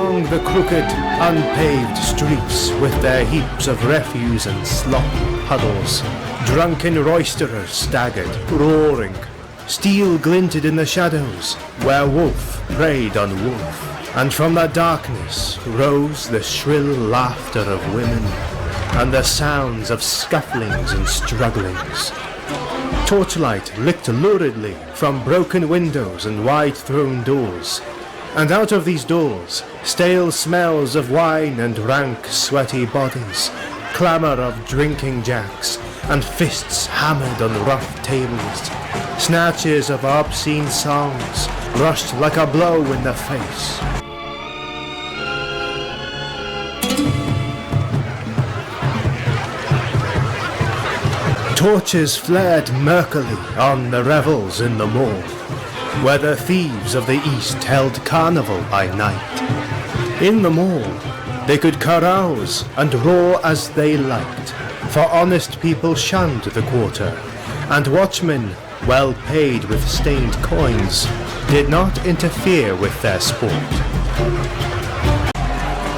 along the crooked, unpaved streets with their heaps of refuse and slop puddles, drunken roisterers staggered, roaring. Steel glinted in the shadows, where wolf preyed on wolf, and from the darkness rose the shrill laughter of women, and the sounds of scufflings and strugglings. Torchlight licked luridly from broken windows and wide-thrown doors, and out of these doors, stale smells of wine and rank, sweaty bodies, clamour of drinking jacks, and fists hammered on rough tables, snatches of obscene songs rushed like a blow in the face. Torches flared murkily on the revels in the mall, where the thieves of the East held carnival by night. In the mall, they could carouse and roar as they liked, for honest people shunned the quarter, and watchmen, well paid with stained coins, did not interfere with their sport.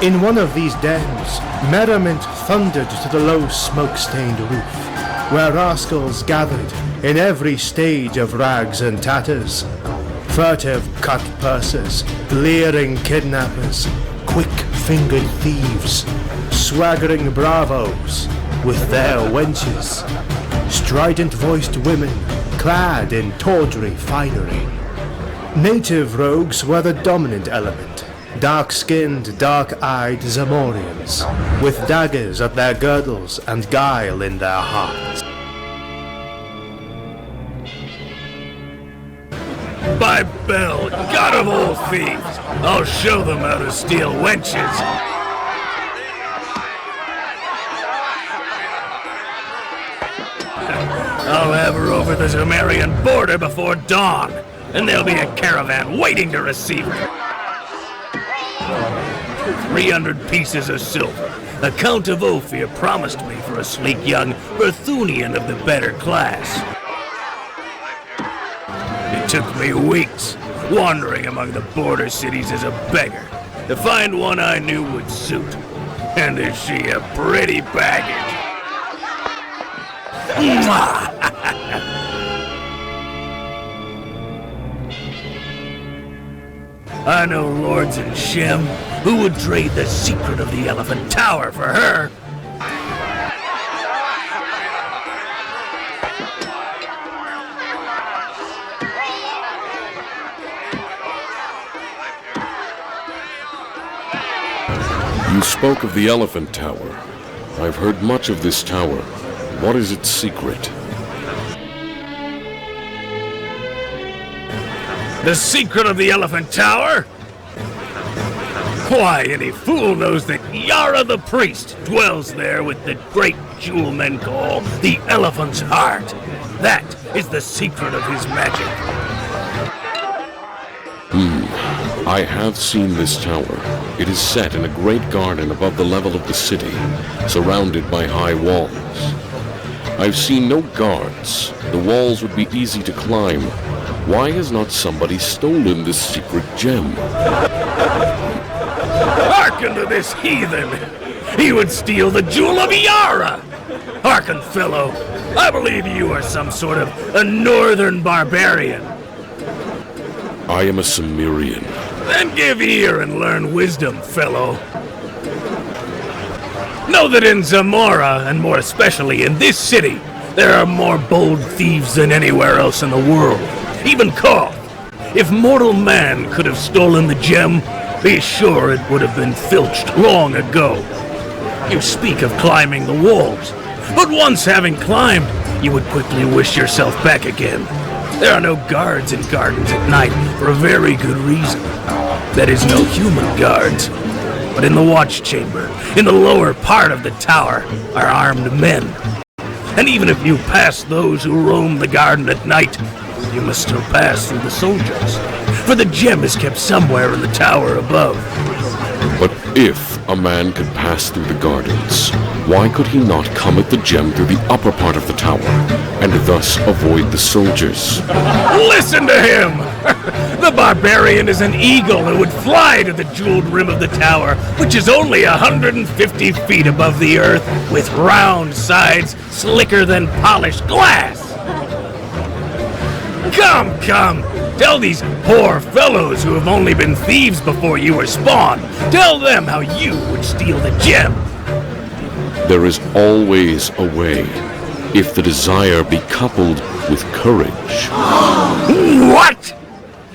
In one of these dens, merriment thundered to the low smoke-stained roof, where rascals gathered in every stage of rags and tatters. Furtive cut purses, leering kidnappers, quick-fingered thieves, swaggering bravos with their wenches, strident-voiced women clad in tawdry finery. Native rogues were the dominant element, dark-skinned, dark-eyed Zamorians, with daggers at their girdles and guile in their hearts. By Bel, god of all thieves, I'll show them how to steal wenches. I'll have her over the Zamorian border before dawn, and there'll be a caravan waiting to receive her. 300 pieces of silver. The Count of Ophir promised me for a sleek young Berthunian of the better class. It took me weeks, wandering among the border cities as a beggar, to find one I knew would suit. And is she a pretty baggage? I know lords in Shem who would trade the secret of the Elephant Tower for her. You spoke of the Elephant Tower. I've heard much of this tower. What is its secret? The secret of the Elephant Tower? Why, any fool knows that Yara the priest dwells there with the great jewel men call the Elephant's Heart. That is the secret of his magic. I have seen this tower. It is set in a great garden above the level of the city, surrounded by high walls. I've seen no guards. The walls would be easy to climb. Why has not somebody stolen this secret gem? Hearken to this heathen! He would steal the jewel of Yara! Hearken, fellow, I believe you are some sort of a northern barbarian. I am a Zamorian. Then give ear and learn wisdom, fellow. Know that in Zamora, and more especially in this city, there are more bold thieves than anywhere else in the world. Even Koth. If mortal man could have stolen the gem, be sure it would have been filched long ago. You speak of climbing the walls, but once having climbed, you would quickly wish yourself back again. There are no guards in gardens at night for a very good reason. That is, no human guards. But in the watch chamber, in the lower part of the tower, are armed men. And even if you pass those who roam the garden at night, you must still pass through the soldiers. For the gem is kept somewhere in the tower above. But if a man could pass through the gardens, why could he not come at the gem through the upper part of the tower, and thus avoid the soldiers? Listen to him! The barbarian is an eagle and would fly to the jeweled rim of the tower, which is only 150 feet above the earth, with round sides slicker than polished glass. Come, come! Tell these poor fellows who have only been thieves before you were spawned. Tell them how you would steal the gem. There is always a way, if the desire be coupled with courage. What?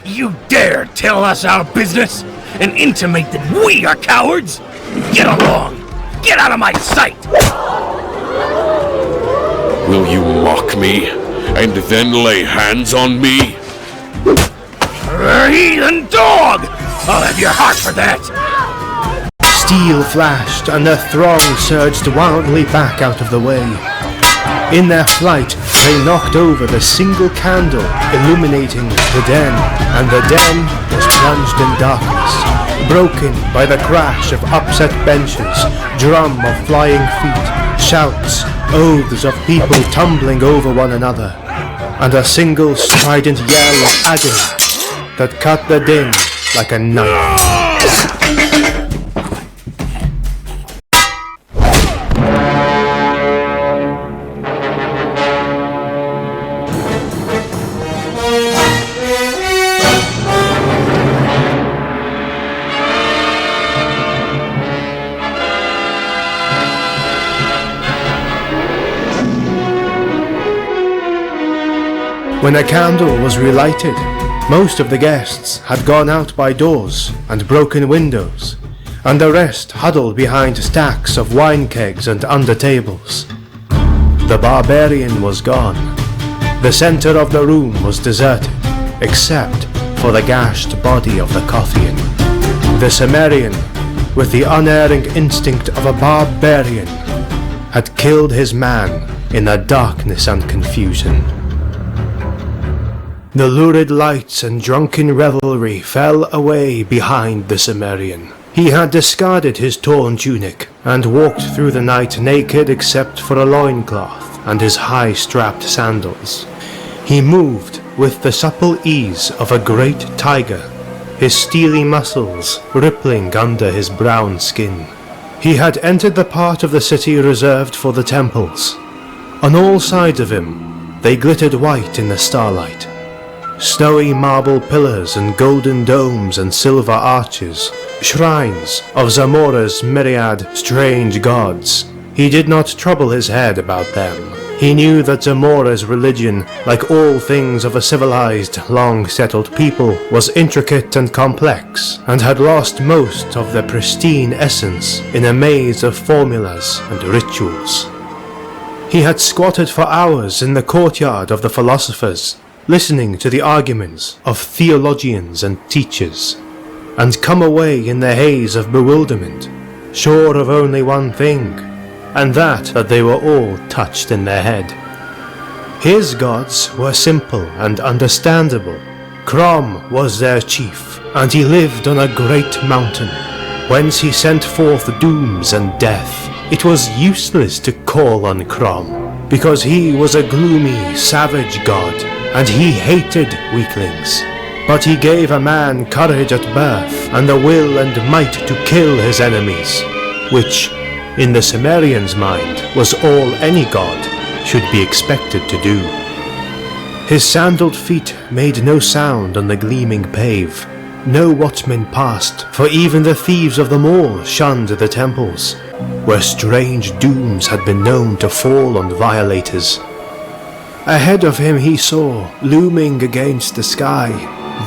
You dare tell us our business and intimate that we are cowards? Get along! Get out of my sight! Will you mock me, and then lay hands on me? Heathen dog! I'll have your heart for that! Steel flashed, and the throng surged wildly back out of the way. In their flight, they knocked over the single candle illuminating the den, and the den was plunged in darkness, broken by the crash of upset benches, drum of flying feet, shouts, oaths of people tumbling over one another, and a single strident yell of agony that cut the din like a knife. When a candle was relighted, most of the guests had gone out by doors and broken windows, and the rest huddled behind stacks of wine kegs and under tables. The barbarian was gone. The center of the room was deserted, except for the gashed body of the Kothian. The Zamorian, with the unerring instinct of a barbarian, had killed his man in the darkness and confusion. The lurid lights and drunken revelry fell away behind the Zamorian. He had discarded his torn tunic and walked through the night naked except for a loincloth and his high-strapped sandals. He moved with the supple ease of a great tiger, his steely muscles rippling under his brown skin. He had entered the part of the city reserved for the temples. On all sides of him, they glittered white in the starlight. Snowy marble pillars and golden domes and silver arches, shrines of Zamora's myriad strange gods. He did not trouble his head about them. He knew that Zamora's religion, like all things of a civilized, long-settled people, was intricate and complex, and had lost most of their pristine essence in a maze of formulas and rituals. He had squatted for hours in the courtyard of the philosophers, listening to the arguments of theologians and teachers, and come away in the haze of bewilderment, sure of only one thing, and that they were all touched in their head. His gods were simple and understandable. Crom was their chief, and he lived on a great mountain, whence he sent forth dooms and death. It was useless to call on Crom, because he was a gloomy, savage god, and he hated weaklings. But he gave a man courage at birth, and the will and might to kill his enemies, which, in the Zamorian's mind, was all any god should be expected to do. His sandaled feet made no sound on the gleaming pave. No watchman passed, for even the thieves of the mall shunned the temples, where strange dooms had been known to fall on violators. Ahead of him he saw, looming against the sky,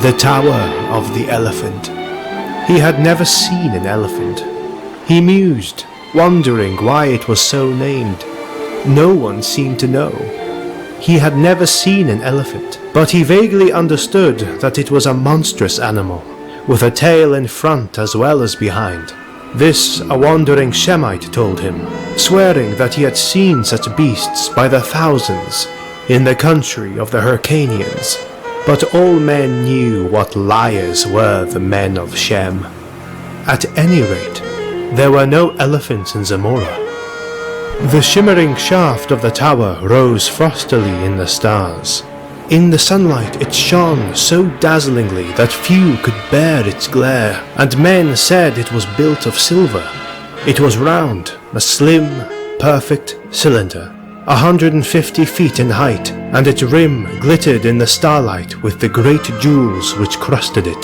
the Tower of the Elephant. He had never seen an elephant. He mused, wondering why it was so named. No one seemed to know. He had never seen an elephant, but he vaguely understood that it was a monstrous animal, with a tail in front as well as behind. This a wandering Shemite told him, swearing that he had seen such beasts by the thousands in the country of the Hyrcanians, but all men knew what liars were the men of Shem. At any rate, there were no elephants in Zamora. The shimmering shaft of the tower rose frostily in the stars. In the sunlight it shone so dazzlingly that few could bear its glare, and men said it was built of silver. It was round, a slim, perfect cylinder, 150 feet in height, and its rim glittered in the starlight with the great jewels which crusted it.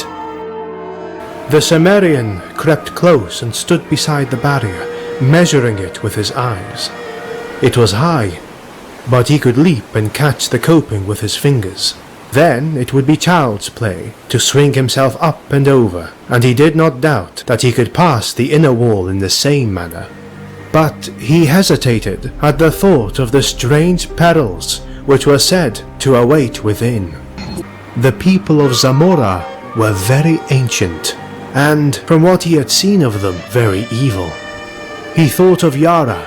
The Zamorian crept close and stood beside the barrier, measuring it with his eyes. It was high, but he could leap and catch the coping with his fingers. Then it would be child's play to swing himself up and over, and he did not doubt that he could pass the inner wall in the same manner. But he hesitated at the thought of the strange perils which were said to await within. The people of Zamora were very ancient, and, from what he had seen of them, very evil. He thought of Yara,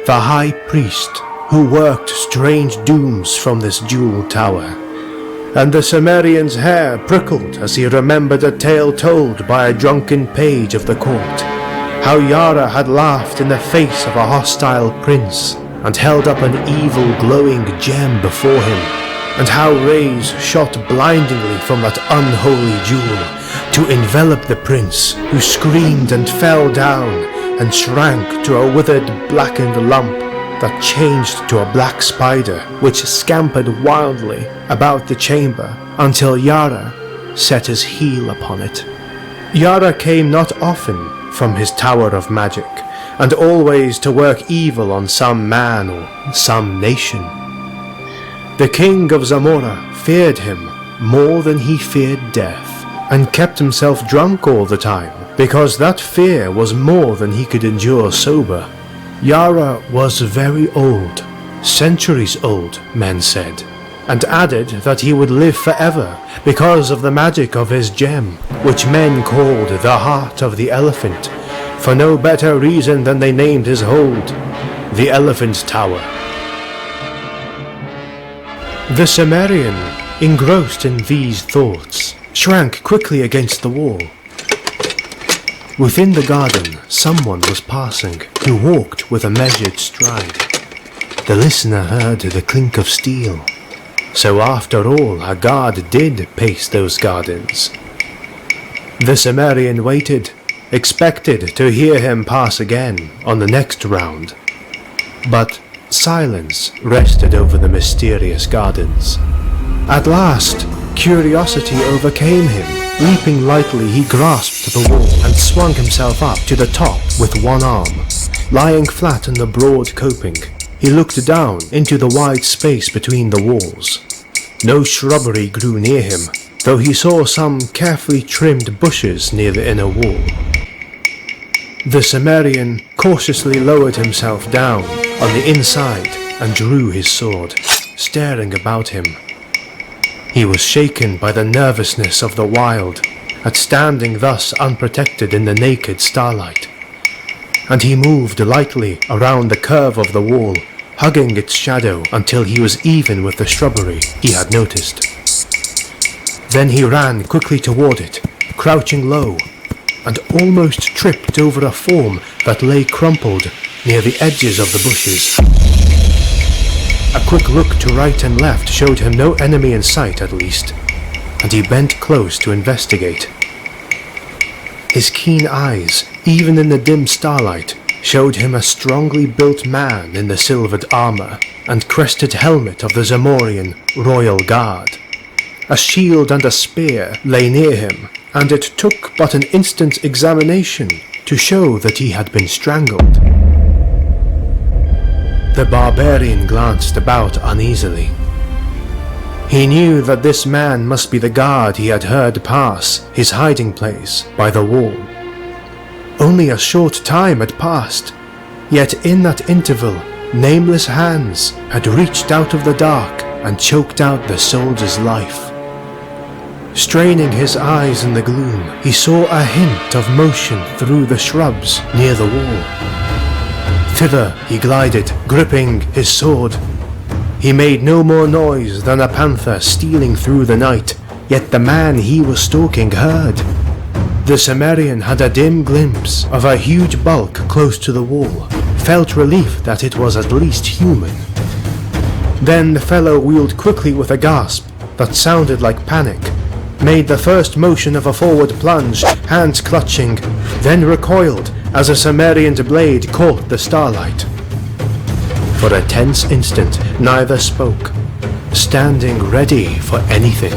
the high priest, who worked strange dooms from this jewel tower, and the Zamorian's hair prickled as he remembered a tale told by a drunken page of the court, how Yara had laughed in the face of a hostile prince and held up an evil glowing gem before him, and how rays shot blindingly from that unholy jewel to envelop the prince, who screamed and fell down and shrank to a withered blackened lump that changed to a black spider which scampered wildly about the chamber until Yara set his heel upon it. Yara came not often from his tower of magic, and always to work evil on some man or some nation. The king of Zamora feared him more than he feared death, and kept himself drunk all the time, because that fear was more than he could endure sober. Yara was very old, centuries old, men said, and added that he would live forever because of the magic of his gem, which men called the heart of the elephant, for no better reason than they named his hold the Elephant Tower. The Zamorian, engrossed in these thoughts, shrank quickly against the wall. Within the garden, someone was passing, who walked with a measured stride. The listener heard the clink of steel. So after all, a guard did pace those gardens. The Zamorian waited, expected to hear him pass again on the next round. But silence rested over the mysterious gardens. At last, curiosity overcame him. Leaping lightly, he grasped the wall and swung himself up to the top with one arm. Lying flat on the broad coping, he looked down into the wide space between the walls. No shrubbery grew near him, though he saw some carefully trimmed bushes near the inner wall. The Zamorian cautiously lowered himself down on the inside and drew his sword, staring about him. He was shaken by the nervousness of the wild at standing thus unprotected in the naked starlight, and he moved lightly around the curve of the wall, hugging its shadow until he was even with the shrubbery he had noticed. Then he ran quickly toward it, crouching low, and almost tripped over a form that lay crumpled near the edges of the bushes. A quick look to right and left showed him no enemy in sight, at least, and he bent close to investigate. His keen eyes, even in the dim starlight, showed him a strongly built man in the silvered armor and crested helmet of the Zamorian Royal Guard. A shield and a spear lay near him, and it took but an instant's examination to show that he had been strangled. The barbarian glanced about uneasily. He knew that this man must be the guard he had heard pass his hiding place by the wall. Only a short time had passed, yet in that interval, nameless hands had reached out of the dark and choked out the soldier's life. Straining his eyes in the gloom, he saw a hint of motion through the shrubs near the wall. Thither he glided, gripping his sword. He made no more noise than a panther stealing through the night, yet the man he was stalking heard. The Zamorian had a dim glimpse of a huge bulk close to the wall, felt relief that it was at least human. Then the fellow wheeled quickly with a gasp that sounded like panic, made the first motion of a forward plunge, hands clutching, then recoiled as a Zamorian blade caught the starlight. For a tense instant, neither spoke, standing ready for anything.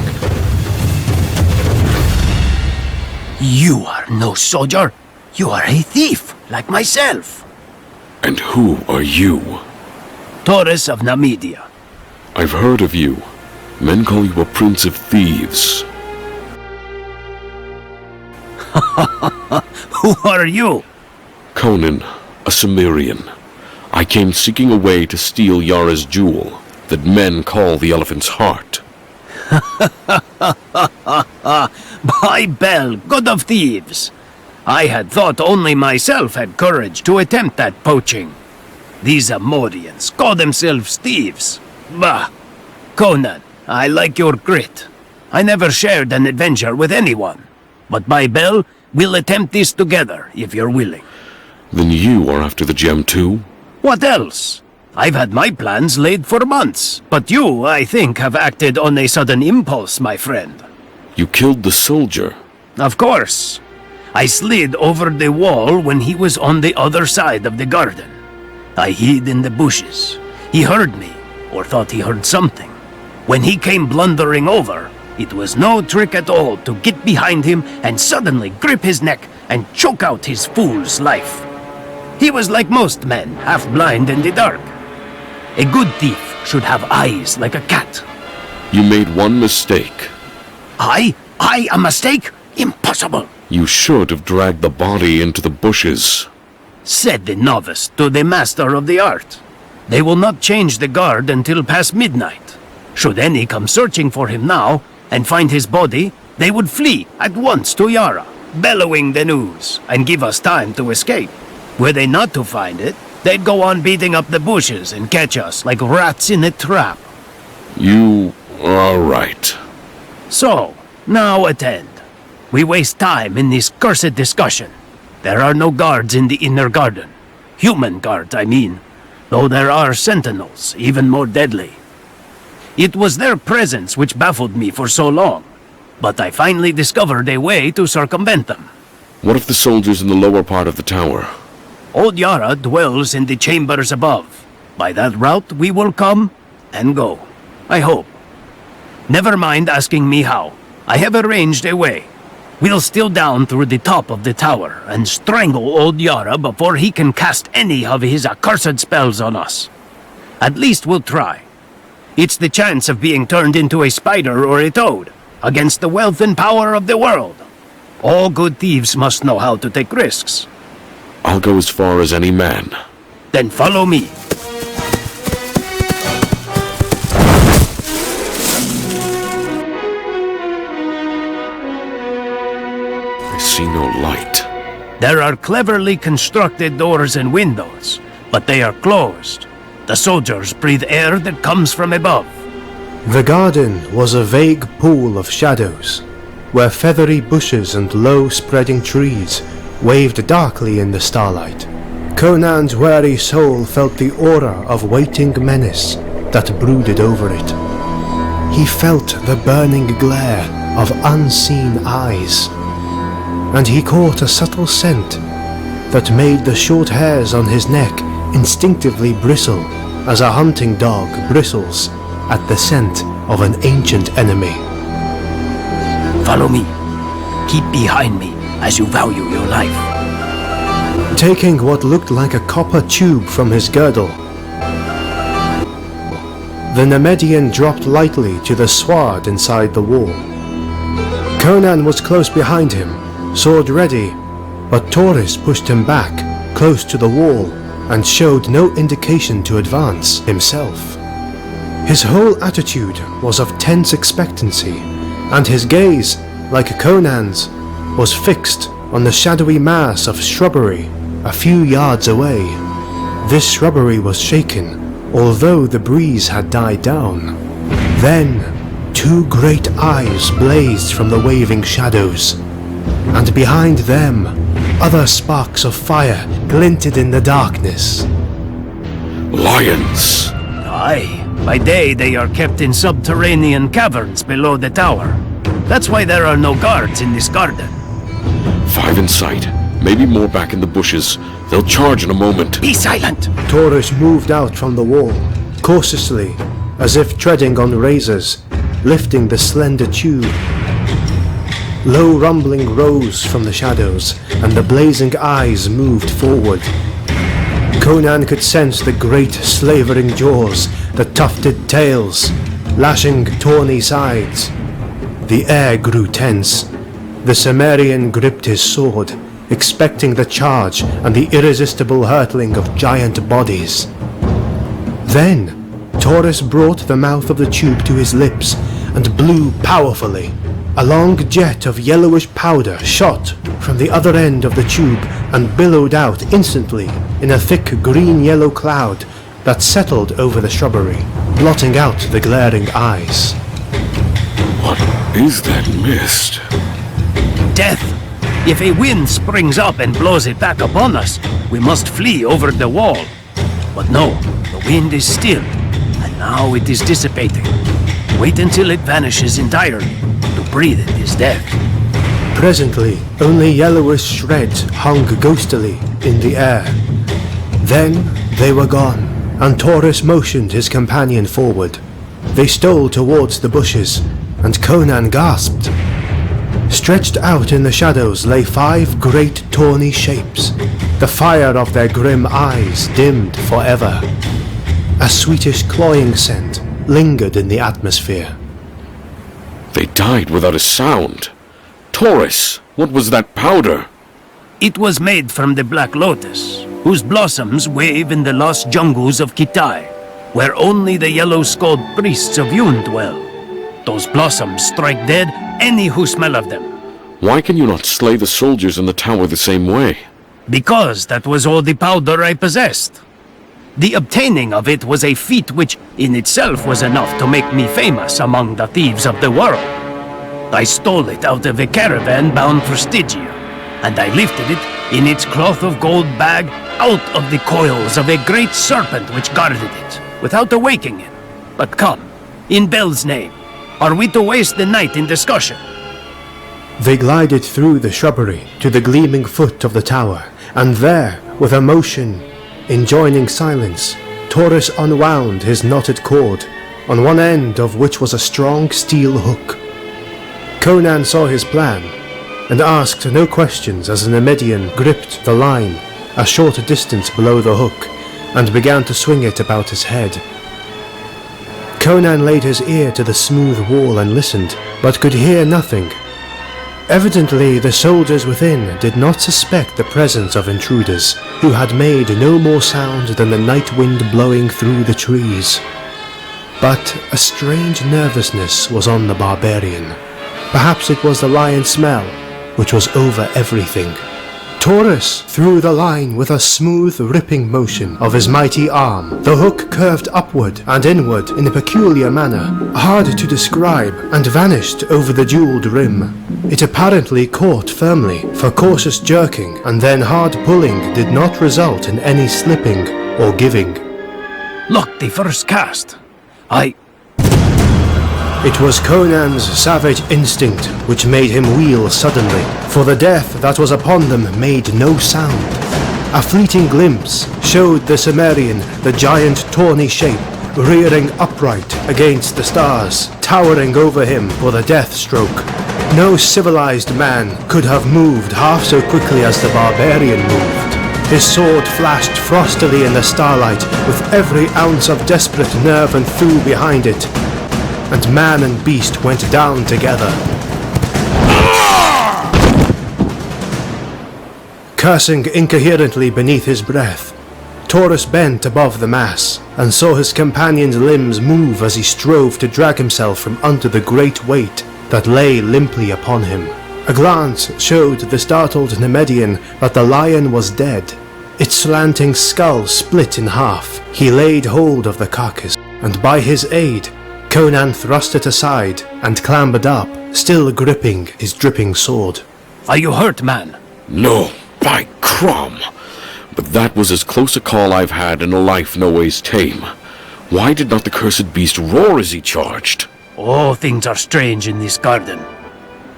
You are no soldier. You are a thief, like myself. And who are you? Taurus of Nemedia. I've heard of you. Men call you a prince of thieves. Who are you? Conan, a Zamorian. I came seeking a way to steal Yara's jewel, that men call the elephant's heart. By Bel, god of thieves! I had thought only myself had courage to attempt that poaching. These Zamorians call themselves thieves. Bah! Conan, I like your grit. I never shared an adventure with anyone. But by Bel, we'll attempt this together, if you're willing. Then you are after the gem too? What else? I've had my plans laid for months, but you, I think, have acted on a sudden impulse, my friend. You killed the soldier. Of course. I slid over the wall when he was on the other side of the garden. I hid in the bushes. He heard me, or thought he heard something. When he came blundering over, it was no trick at all to get behind him and suddenly grip his neck and choke out his fool's life. He was like most men, half blind in the dark. A good thief should have eyes like a cat. You made one mistake. I a mistake? Impossible! You should have dragged the body into the bushes. Said the novice to the master of the art. They will not change the guard until past midnight. Should any come searching for him now and find his body, they would flee at once to Yara, bellowing the news, and give us time to escape. Were they not to find it, they'd go on beating up the bushes and catch us like rats in a trap. You are right. So, now attend. We waste time in this cursed discussion. There are no guards in the inner garden. Human guards, I mean. Though there are sentinels, even more deadly. It was their presence which baffled me for so long. But I finally discovered a way to circumvent them. What of the soldiers in the lower part of the tower? Old Yara dwells in the chambers above. By that route we will come and go. I hope. Never mind asking me how. I have arranged a way. We'll steal down through the top of the tower and strangle old Yara before he can cast any of his accursed spells on us. At least we'll try. It's the chance of being turned into a spider or a toad, against the wealth and power of the world. All good thieves must know how to take risks. I'll go as far as any man. Then follow me. I see no light. There are cleverly constructed doors and windows, but they are closed. The soldiers breathe air that comes from above. The garden was a vague pool of shadows, where feathery bushes and low spreading trees waved darkly in the starlight. Conan's weary soul felt the aura of waiting menace that brooded over it. He felt the burning glare of unseen eyes, and he caught a subtle scent that made the short hairs on his neck instinctively bristle as a hunting dog bristles at the scent of an ancient enemy. Follow me. Keep behind me as you value your life. Taking what looked like a copper tube from his girdle, the Nemedian dropped lightly to the sward inside the wall. Conan was close behind him, sword ready, but Taurus pushed him back, close to the wall, and showed no indication to advance himself. His whole attitude was of tense expectancy, and his gaze, like Conan's, was fixed on the shadowy mass of shrubbery a few yards away. This shrubbery was shaken, although the breeze had died down. Then, two great eyes blazed from the waving shadows, and behind them, other sparks of fire glinted in the darkness. Lions! Aye, By day, they are kept in subterranean caverns below the tower. That's why there are no guards in this garden. 5 in sight. Maybe more back in the bushes. They'll charge in a moment. Be silent! Taurus moved out from the wall, cautiously, as if treading on razors, lifting the slender tube. Low rumbling rose from the shadows, and the blazing eyes moved forward. Conan could sense the great slavering jaws, the tufted tails, lashing tawny sides. The air grew tense. The Zamorian gripped his sword, expecting the charge and the irresistible hurtling of giant bodies. Then, Taurus brought the mouth of the tube to his lips and blew powerfully. A long jet of yellowish powder shot from the other end of the tube and billowed out instantly in a thick green-yellow cloud that settled over the shrubbery, blotting out the glaring eyes. What is that mist? Death! If a wind springs up and blows it back upon us, we must flee over the wall. But no, the wind is still, and now it is dissipating. Wait until it vanishes entirely. To breathe it is death. Presently, only yellowish shreds hung ghostily in the air. Then they were gone, and Taurus motioned his companion forward. They stole towards the bushes, and Conan gasped. Stretched out in the shadows lay 5 great tawny shapes. The fire of their grim eyes dimmed forever. A sweetish cloying scent lingered in the atmosphere. They died without a sound. Taurus, what was that powder? It was made from the Black Lotus, whose blossoms wave in the lost jungles of Kitai, where only the yellow-skulled priests of Yun dwell. Those blossoms strike dead any who smell of them. Why can you not slay the soldiers in the tower the same way? Because that was all the powder I possessed. The obtaining of it was a feat which in itself was enough to make me famous among the thieves of the world. I stole it out of a caravan bound for Stygia, and I lifted it in its cloth of gold bag out of the coils of a great serpent which guarded it, without awaking it. But come, in Bel's name, are we to waste the night in discussion? They glided through the shrubbery to the gleaming foot of the tower, and there, with a motion enjoining silence, Taurus unwound his knotted cord, on one end of which was a strong steel hook. Conan saw his plan, and asked no questions as the Nemedian gripped the line a short distance below the hook, and began to swing it about his head. Conan laid his ear to the smooth wall and listened, but could hear nothing. Evidently, the soldiers within did not suspect the presence of intruders, who had made no more sound than the night wind blowing through the trees. But a strange nervousness was on the barbarian. Perhaps it was the lion smell, which was over everything. Taurus threw the line with a smooth, ripping motion of his mighty arm. The hook curved upward and inward in a peculiar manner, hard to describe, and vanished over the jeweled rim. It apparently caught firmly, for cautious jerking and then hard pulling did not result in any slipping or giving. Look, the first cast. It was Conan's savage instinct which made him wheel suddenly, for the death that was upon them made no sound. A fleeting glimpse showed the Zamorian, the giant tawny shape, rearing upright against the stars, towering over him for the death stroke. No civilized man could have moved half so quickly as the barbarian moved. His sword flashed frostily in the starlight with every ounce of desperate nerve and thew behind it, and man and beast went down together. Cursing incoherently beneath his breath, Taurus bent above the mass and saw his companion's limbs move as he strove to drag himself from under the great weight that lay limply upon him. A glance showed the startled Nemedian that the lion was dead. Its slanting skull split in half. He laid hold of the carcass, and by his aid, Conan thrust it aside and clambered up, still gripping his dripping sword. Are you hurt, man? No, by Crom! But that was as close a call I've had in a life no ways tame. Why did not the cursed beast roar as he charged? All things are strange in this garden.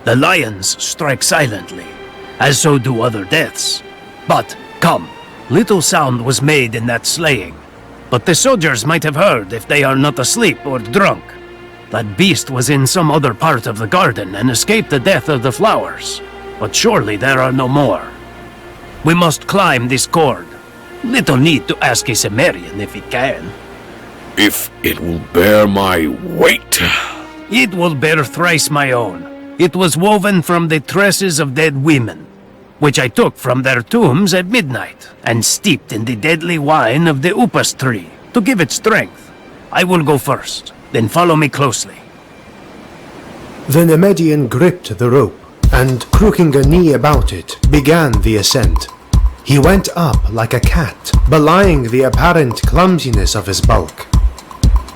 The lions strike silently, as so do other deaths. But, come, little sound was made in that slaying. But the soldiers might have heard if they are not asleep or drunk. That beast was in some other part of the garden and escaped the death of the flowers. But surely there are no more. We must climb this cord. Little need to ask a Zamorian if he can. If it will bear my weight. It will bear thrice my own. It was woven from the tresses of dead women, which I took from their tombs at midnight, and steeped in the deadly wine of the upas tree, to give it strength. I will go first, then follow me closely. The Nemedian gripped the rope, and, crooking a knee about it, began the ascent. He went up like a cat, belying the apparent clumsiness of his bulk.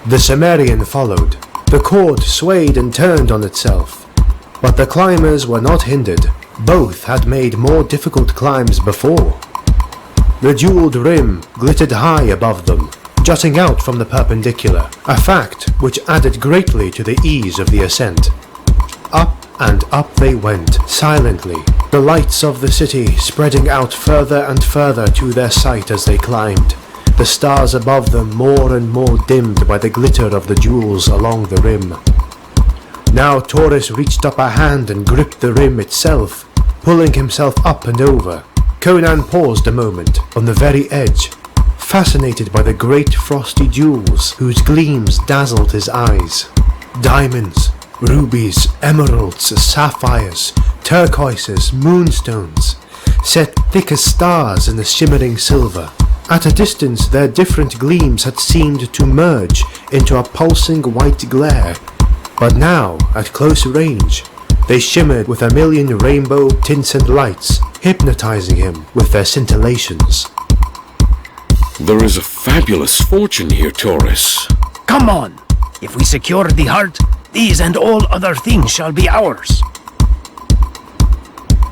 The Zamorian followed. The cord swayed and turned on itself, but the climbers were not hindered. Both had made more difficult climbs before. The jeweled rim glittered high above them, jutting out from the perpendicular, a fact which added greatly to the ease of the ascent. Up and up they went, silently, the lights of the city spreading out further and further to their sight as they climbed, the stars above them more and more dimmed by the glitter of the jewels along the rim. Now Taurus reached up a hand and gripped the rim itself, pulling himself up and over. Conan paused a moment on the very edge, fascinated by the great frosty jewels whose gleams dazzled his eyes. Diamonds, rubies, emeralds, sapphires, turquoises, moonstones, set thick as stars in the shimmering silver. At a distance their different gleams had seemed to merge into a pulsing white glare, but now, at close range, they shimmered with a million rainbow tints and lights, hypnotizing him with their scintillations. There is a fabulous fortune here, Taurus. Come on! If we secure the heart, these and all other things shall be ours.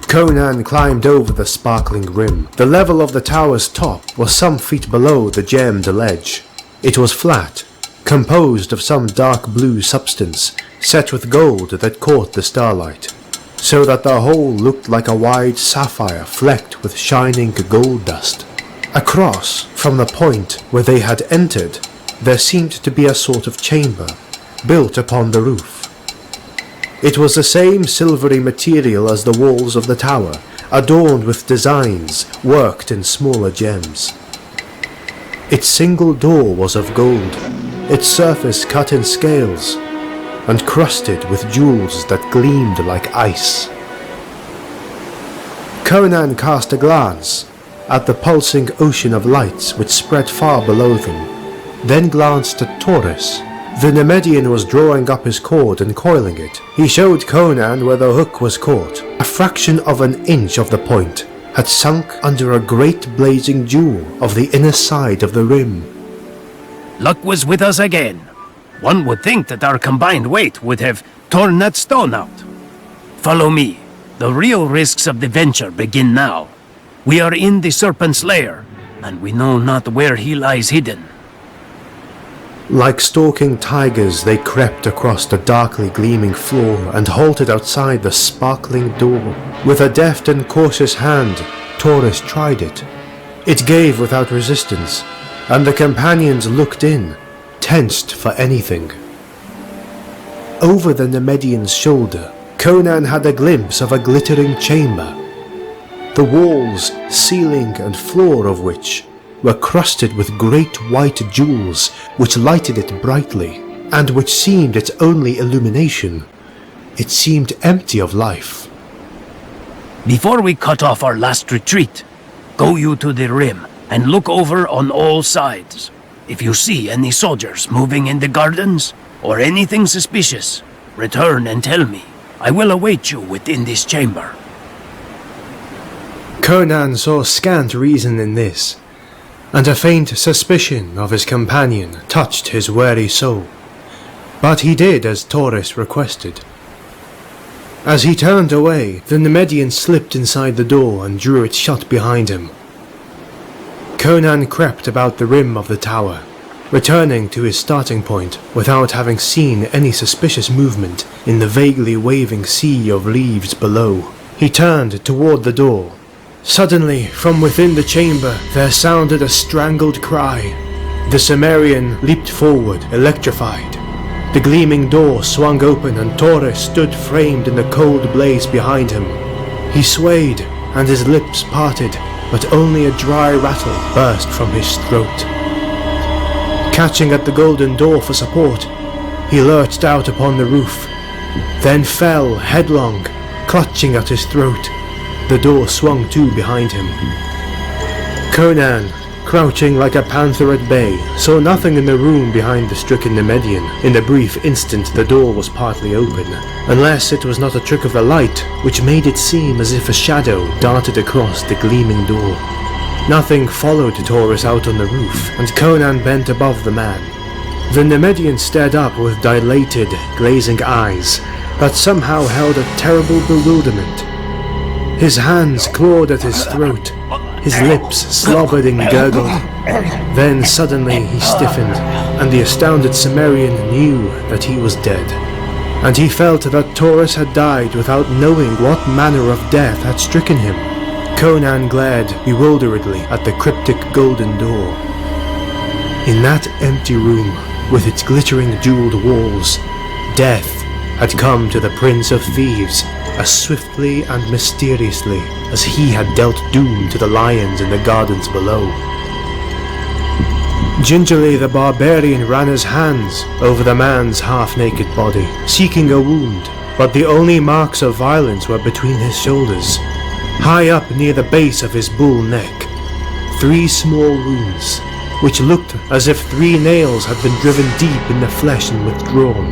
Conan climbed over the sparkling rim. The level of the tower's top was some feet below the gemmed ledge. It was flat, composed of some dark blue substance, set with gold that caught the starlight, so that the whole looked like a wide sapphire flecked with shining gold dust. Across, from the point where they had entered, there seemed to be a sort of chamber, built upon the roof. It was the same silvery material as the walls of the tower, adorned with designs worked in smaller gems. Its single door was of gold, its surface cut in scales, and crusted with jewels that gleamed like ice. Conan cast a glance at the pulsing ocean of lights which spread far below them, then glanced at Taurus. The Nemedian was drawing up his cord and coiling it. He showed Conan where the hook was caught. A fraction of an inch of the point had sunk under a great blazing jewel of the inner side of the rim. Luck was with us again. One would think that our combined weight would have torn that stone out. Follow me. The real risks of the venture begin now. We are in the serpent's lair, and we know not where he lies hidden. Like stalking tigers, they crept across the darkly gleaming floor and halted outside the sparkling door. With a deft and cautious hand, Taurus tried it. It gave without resistance, and the companions looked in, tensed for anything. Over the Nemedian's shoulder, Conan had a glimpse of a glittering chamber, the walls, ceiling and floor of which were crusted with great white jewels which lighted it brightly, and which seemed its only illumination. It seemed empty of life. Before we cut off our last retreat, go you to the rim and look over on all sides. If you see any soldiers moving in the gardens, or anything suspicious, return and tell me. I will await you within this chamber. Conan saw scant reason in this, and a faint suspicion of his companion touched his wary soul. But he did as Taurus requested. As he turned away, the Nemedian slipped inside the door and drew it shut behind him. Conan crept about the rim of the tower, returning to his starting point without having seen any suspicious movement in the vaguely waving sea of leaves below. He turned toward the door. Suddenly, from within the chamber, there sounded a strangled cry. The Zamorian leaped forward, electrified. The gleaming door swung open and Taurus stood framed in the cold blaze behind him. He swayed, and his lips parted, but only a dry rattle burst from his throat. Catching at the golden door for support, he lurched out upon the roof, then fell headlong, clutching at his throat. The door swung to behind him. Conan, crouching like a panther at bay, saw nothing in the room behind the stricken Nemedian. In the brief instant the door was partly open, unless it was not a trick of the light, which made it seem as if a shadow darted across the gleaming door. Nothing followed Taurus out on the roof, and Conan bent above the man. The Nemedian stared up with dilated, glazing eyes that somehow held a terrible bewilderment. His hands clawed at his throat, his lips slobbered and gurgled. Then suddenly he stiffened, and the astounded Zamorian knew that he was dead. And he felt that Taurus had died without knowing what manner of death had stricken him. Conan glared bewilderedly at the cryptic golden door. In that empty room, with its glittering jeweled walls, death had come to the Prince of Thieves as swiftly and mysteriously as he had dealt doom to the lions in the gardens below. Gingerly the barbarian ran his hands over the man's half-naked body, seeking a wound, but the only marks of violence were between his shoulders, high up near the base of his bull neck. 3 small wounds, which looked as if 3 nails had been driven deep in the flesh and withdrawn.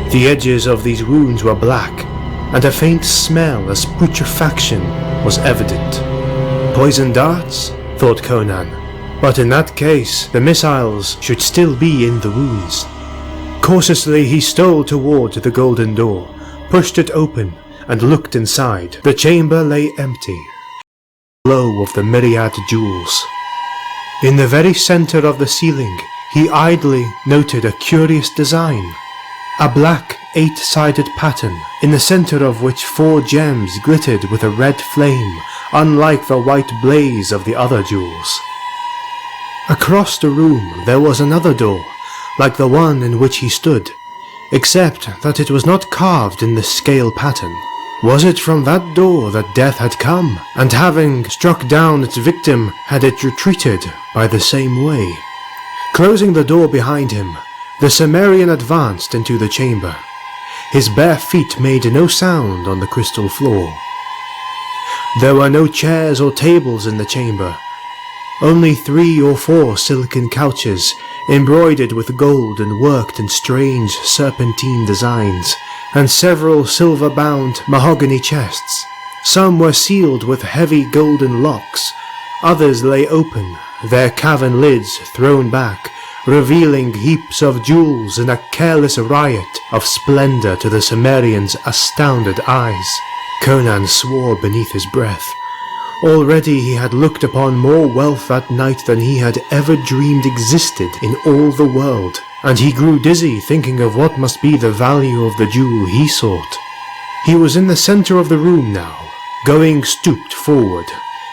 The edges of these wounds were black, and a faint smell as putrefaction was evident. Poison darts? Thought Conan. But in that case, the missiles should still be in the wounds. Cautiously he stole toward the golden door, pushed it open, and looked inside. The chamber lay empty, glow of the myriad jewels. In the very center of the ceiling, he idly noted a curious design. A black 8-sided pattern, in the center of which 4 gems glittered with a red flame, unlike the white blaze of the other jewels. Across the room there was another door, like the one in which he stood, except that it was not carved in the scale pattern. Was it from that door that death had come, and having struck down its victim, had it retreated by the same way? Closing the door behind him, the Zamorian advanced into the chamber. His bare feet made no sound on the crystal floor. There were no chairs or tables in the chamber, only 3 or 4 silken couches, embroidered with gold and worked in strange serpentine designs, and several silver-bound mahogany chests. Some were sealed with heavy golden locks, others lay open, their cavern lids thrown back, revealing heaps of jewels in a careless riot of splendor to the Zamorian's astounded eyes. Conan swore beneath his breath. Already he had looked upon more wealth that night than he had ever dreamed existed in all the world, and he grew dizzy thinking of what must be the value of the jewel he sought. He was in the center of the room now, going stooped forward,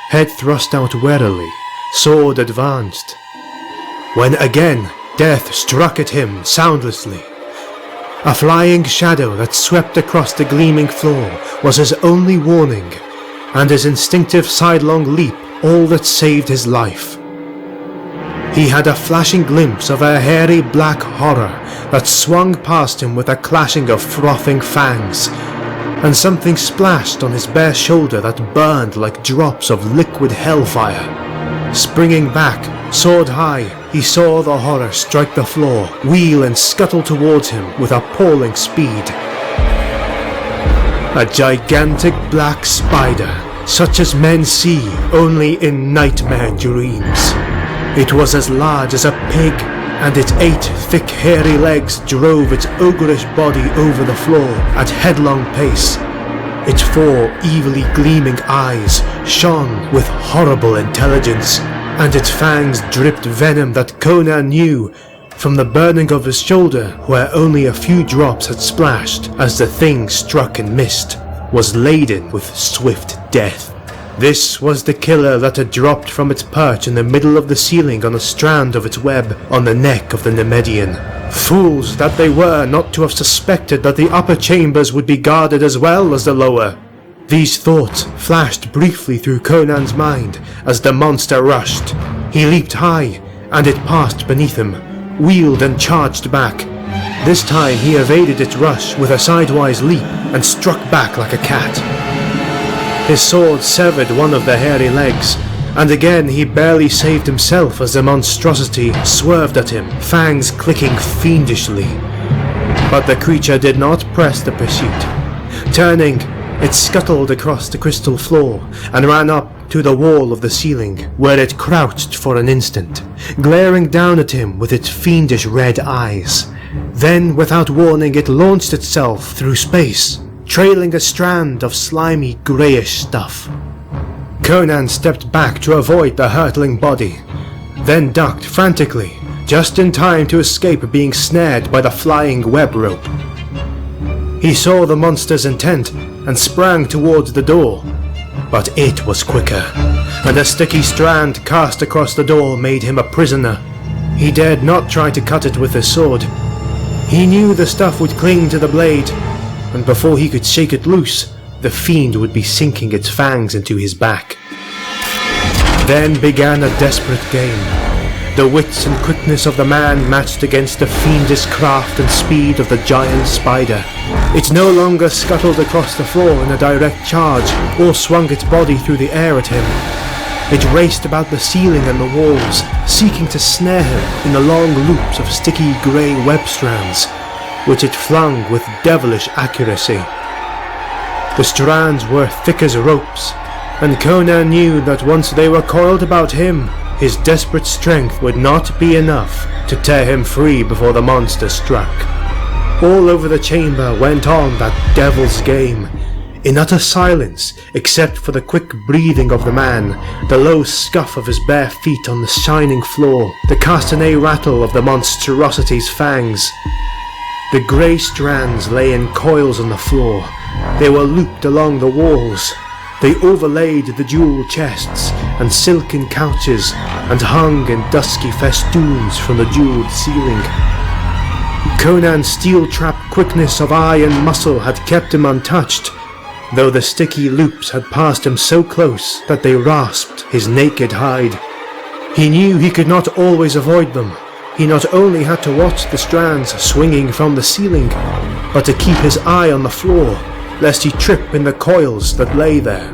head thrust out warily, sword advanced, when again death struck at him soundlessly. A flying shadow that swept across the gleaming floor was his only warning, and his instinctive sidelong leap all that saved his life. He had a flashing glimpse of a hairy black horror that swung past him with a clashing of frothing fangs, and something splashed on his bare shoulder that burned like drops of liquid hellfire. Springing back, sword high, he saw the horror strike the floor, wheel and scuttle towards him with appalling speed. A gigantic black spider, such as men see only in nightmare dreams. It was as large as a pig, and its 8 thick hairy legs drove its ogreish body over the floor at headlong pace. Its 4 evilly gleaming eyes shone with horrible intelligence, and its fangs dripped venom that Conan knew from the burning of his shoulder, where only a few drops had splashed as the thing struck and missed, was laden with swift death. This was the killer that had dropped from its perch in the middle of the ceiling on a strand of its web on the neck of the Nemedian. Fools that they were not to have suspected that the upper chambers would be guarded as well as the lower. These thoughts flashed briefly through Conan's mind as the monster rushed. He leaped high, and it passed beneath him, wheeled and charged back. This time he evaded its rush with a sidewise leap and struck back like a cat. His sword severed one of the hairy legs, and again he barely saved himself as the monstrosity swerved at him, fangs clicking fiendishly. But the creature did not press the pursuit. Turning, it scuttled across the crystal floor and ran up to the wall of the ceiling, where it crouched for an instant, glaring down at him with its fiendish red eyes. Then, without warning, it launched itself through space, trailing a strand of slimy greyish stuff. Conan stepped back to avoid the hurtling body, then ducked frantically, just in time to escape being snared by the flying web rope. He saw the monster's intent and sprang towards the door, but it was quicker, and a sticky strand cast across the door made him a prisoner. He dared not try to cut it with his sword. He knew the stuff would cling to the blade, and before he could shake it loose, the fiend would be sinking its fangs into his back. Then began a desperate game. The wits and quickness of the man matched against the fiendish craft and speed of the giant spider. It no longer scuttled across the floor in a direct charge, or swung its body through the air at him. It raced about the ceiling and the walls, seeking to snare him in the long loops of sticky grey web strands, which it flung with devilish accuracy. The strands were thick as ropes, and Conan knew that once they were coiled about him, his desperate strength would not be enough to tear him free before the monster struck. All over the chamber went on that devil's game, in utter silence except for the quick breathing of the man, the low scuff of his bare feet on the shining floor, the castanet rattle of the monstrosity's fangs. The grey strands lay in coils on the floor. They were looped along the walls. They overlaid the jewel chests and silken couches and hung in dusky festoons from the jeweled ceiling. Conan's steel-trapped quickness of eye and muscle had kept him untouched, though the sticky loops had passed him so close that they rasped his naked hide. He knew he could not always avoid them. He not only had to watch the strands swinging from the ceiling, but to keep his eye on the floor, lest he trip in the coils that lay there.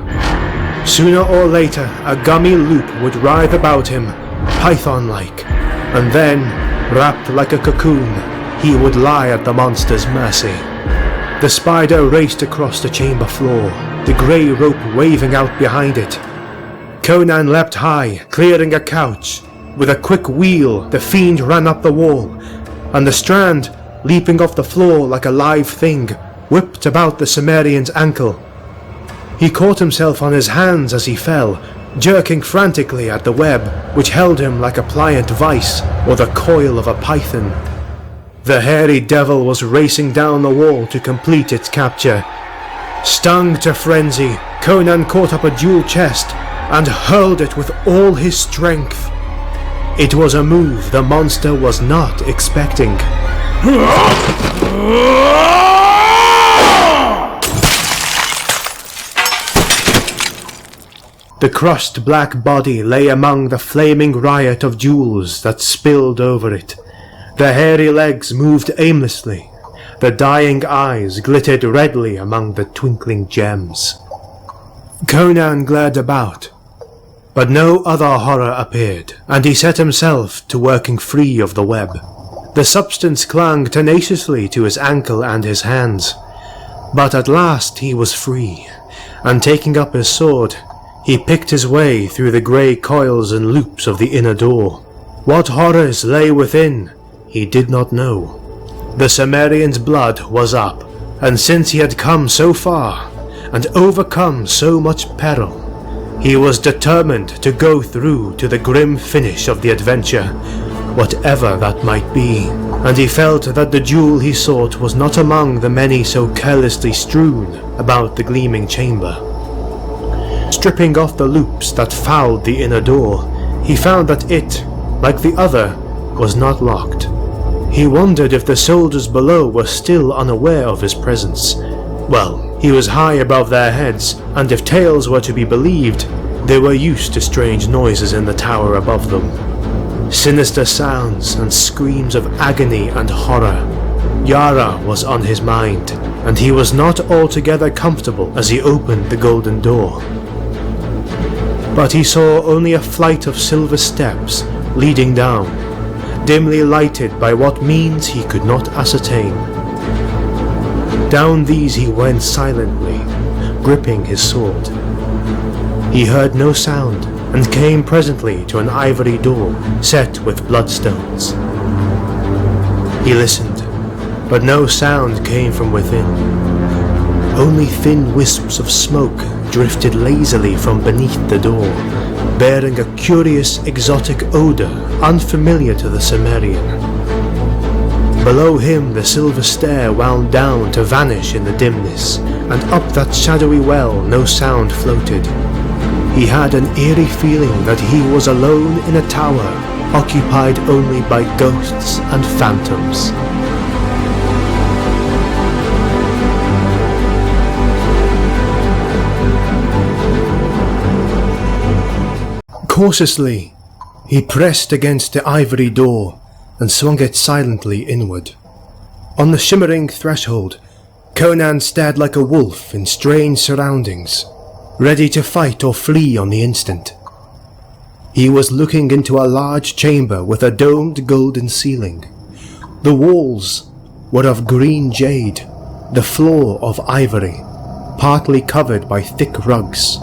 Sooner or later, a gummy loop would writhe about him, python-like, and then, wrapped like a cocoon, he would lie at the monster's mercy. The spider raced across the chamber floor, the grey rope waving out behind it. Conan leapt high, clearing a couch. With a quick wheel, the fiend ran up the wall, and the strand, leaping off the floor like a live thing, whipped about the Zamorian's ankle. He caught himself on his hands as he fell, jerking frantically at the web, which held him like a pliant vice or the coil of a python. The hairy devil was racing down the wall to complete its capture. Stung to frenzy, Conan caught up a jewel chest and hurled it with all his strength. It was a move the monster was not expecting. The crushed black body lay among the flaming riot of jewels that spilled over it. The hairy legs moved aimlessly. The dying eyes glittered redly among the twinkling gems. Conan glared about, but no other horror appeared, and he set himself to working free of the web. The substance clung tenaciously to his ankle and his hands, but at last he was free, and taking up his sword, he picked his way through the grey coils and loops of the inner door. What horrors lay within, he did not know. The Zamorian's blood was up, and since he had come so far, and overcome so much peril, he was determined to go through to the grim finish of the adventure, whatever that might be, and he felt that the jewel he sought was not among the many so carelessly strewn about the gleaming chamber. Stripping off the loops that fouled the inner door, he found that it, like the other, was not locked. He wondered if the soldiers below were still unaware of his presence. Well, he was high above their heads, and if tales were to be believed, they were used to strange noises in the tower above them. Sinister sounds and screams of agony and horror. Yara was on his mind, and he was not altogether comfortable as he opened the golden door. But he saw only a flight of silver steps leading down, dimly lighted by what means he could not ascertain. Down these he went silently, gripping his sword. He heard no sound, and came presently to an ivory door set with bloodstones. He listened, but no sound came from within. Only thin wisps of smoke drifted lazily from beneath the door, bearing a curious exotic odor unfamiliar to the Zamorian. Below him the silver stair wound down to vanish in the dimness, and up that shadowy well no sound floated. He had an eerie feeling that he was alone in a tower, occupied only by ghosts and phantoms. Cautiously, he pressed against the ivory door and swung it silently inward. On the shimmering threshold, Conan stared like a wolf in strange surroundings, ready to fight or flee on the instant. He was looking into a large chamber with a domed golden ceiling. The walls were of green jade, the floor of ivory, partly covered by thick rugs.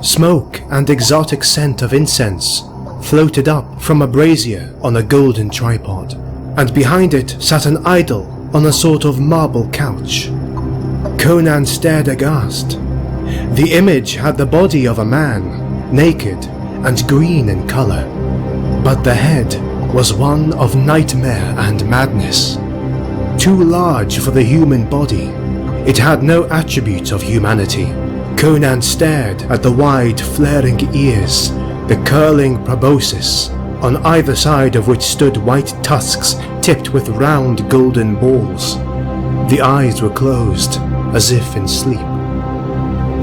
Smoke and exotic scent of incense floated up from a brazier on a golden tripod, and behind it sat an idol on a sort of marble couch. Conan stared aghast. The image had the body of a man, naked and green in colour, but the head was one of nightmare and madness. Too large for the human body, it had no attributes of humanity. Conan stared at the wide flaring ears, the curling proboscis, on either side of which stood white tusks tipped with round golden balls. The eyes were closed, as if in sleep.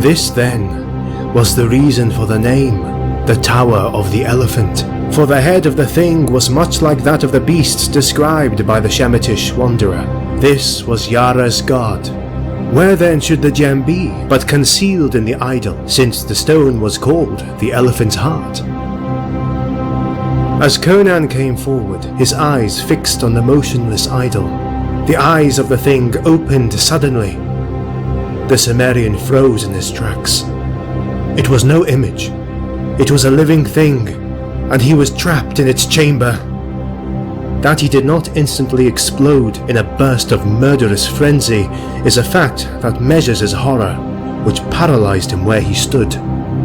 This, then, was the reason for the name, the Tower of the Elephant, for the head of the thing was much like that of the beasts described by the Shemitish wanderer. This was Yara's god. Where then should the gem be, but concealed in the idol, since the stone was called the Elephant's Heart? As Conan came forward, his eyes fixed on the motionless idol, the eyes of the thing opened suddenly. The Zamorian froze in his tracks. It was no image. It was a living thing, and he was trapped in its chamber. That he did not instantly explode in a burst of murderous frenzy is a fact that measures his horror, which paralyzed him where he stood.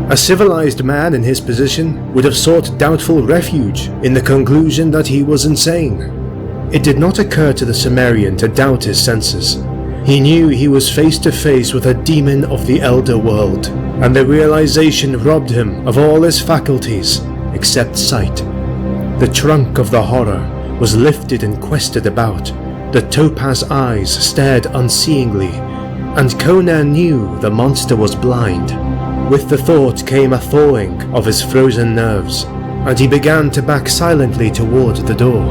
A civilized man in his position would have sought doubtful refuge in the conclusion that he was insane. It did not occur to the Zamorian to doubt his senses. He knew he was face to face with a demon of the Elder World, and the realization robbed him of all his faculties except sight. The trunk of the horror was lifted and quested about. The topaz eyes stared unseeingly, and Conan knew the monster was blind. With the thought came a thawing of his frozen nerves, and he began to back silently toward the door.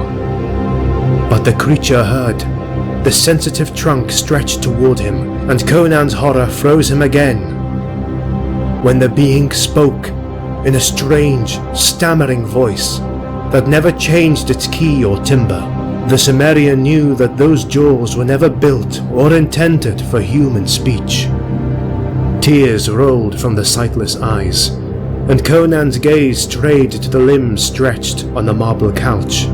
But the creature heard. The sensitive trunk stretched toward him, and Conan's horror froze him again. When the being spoke, in a strange, stammering voice that never changed its key or timbre, the Zamorian knew that those jaws were never built or intended for human speech. Tears rolled from the sightless eyes, and Conan's gaze strayed to the limbs stretched on the marble couch,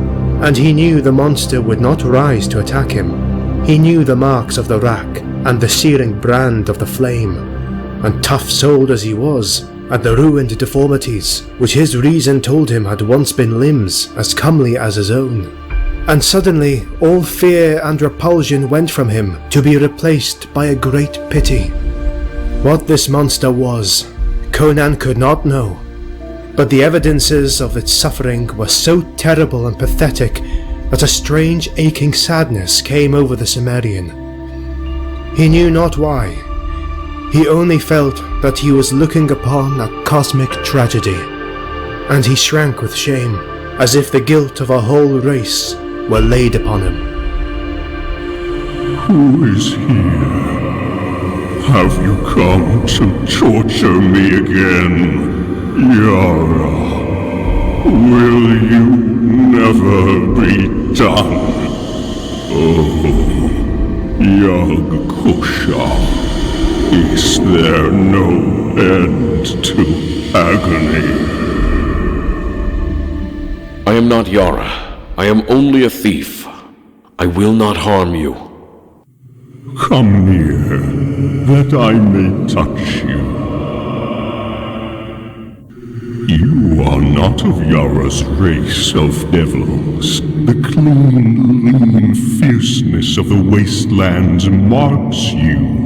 and he knew the monster would not rise to attack him. He knew the marks of the rack and the searing brand of the flame, and tough-souled as he was, at the ruined deformities, which his reason told him had once been limbs as comely as his own. And suddenly, all fear and repulsion went from him to be replaced by a great pity. What this monster was, Conan could not know, but the evidences of its suffering were so terrible and pathetic that a strange aching sadness came over the Zamorian. He knew not why. He only felt that he was looking upon a cosmic tragedy, and he shrank with shame, as if the guilt of a whole race were laid upon him. Who is here? Have you come to torture me again, Yara? Will you never be done? Oh, Yag-kosha, is there no end to agony? I am not Yara. I am only a thief. I will not harm you. Come near, that I may touch you. You are not of Yara's race of devils. The clean, lean fierceness of the wastelands marks you.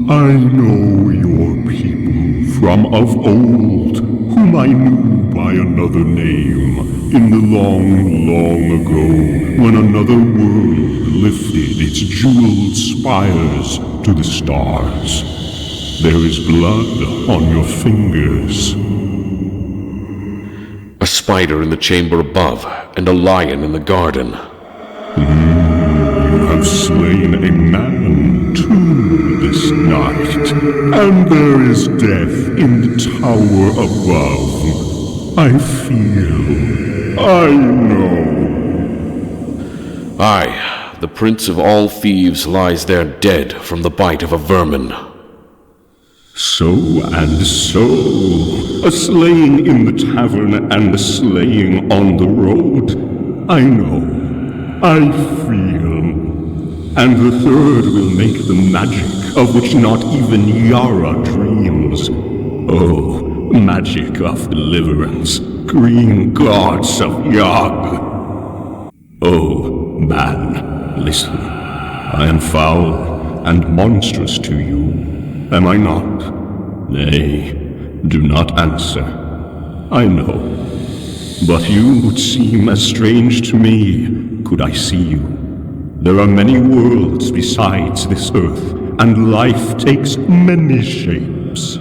I know your people from of old, whom I knew by another name, in the long, long ago, when another world lifted its jeweled spires to the stars. There is blood on your fingers. A spider in the chamber above, and a lion in the garden. You have slain a man, too, this night, and there is death in the tower above. I feel, I know. Aye, the prince of all thieves lies there dead from the bite of a vermin. So and so, a slaying in the tavern and a slaying on the road. I know, I feel. And the third will make the magic of which not even Yara dreams. Oh, magic of deliverance, green gods of Yag. Oh, man, listen. I am foul and monstrous to you. Am I not? Nay, do not answer. I know. But you would seem as strange to me, could I see you. There are many worlds besides this earth, and life takes many shapes.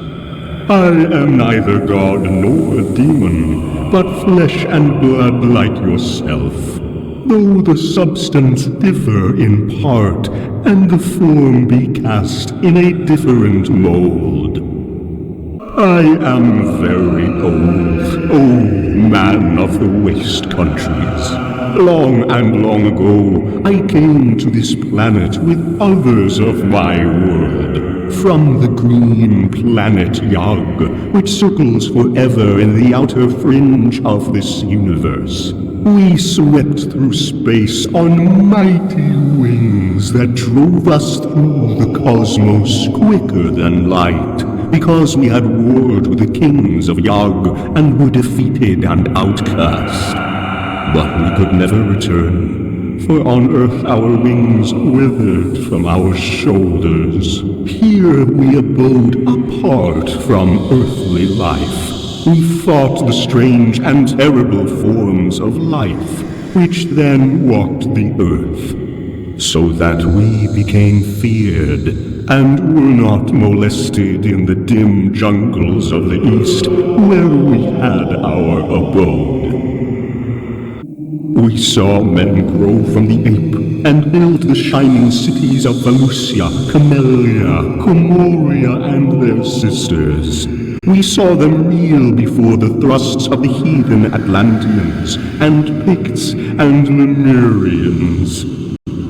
I am neither god nor demon, but flesh and blood like yourself, though the substance differ in part, and the form be cast in a different mold. I am very old, man of the waste countries. Long and long ago, I came to this planet with others of my world, from the green planet Yag, which circles forever in the outer fringe of this universe. We swept through space on mighty wings that drove us through the cosmos quicker than light, because we had warred with the kings of Yag and were defeated and outcast. But we could never return, for on earth our wings withered from our shoulders. Here we abode apart from earthly life. We fought the strange and terrible forms of life, which then walked the earth, so that we became feared and were not molested in the dim jungles of the east, where we had our abode. We saw men grow from the ape and build the shining cities of Valusia, Camellia, Comoria, and their sisters. We saw them reel before the thrusts of the heathen Atlanteans, and Picts, and Lemurians.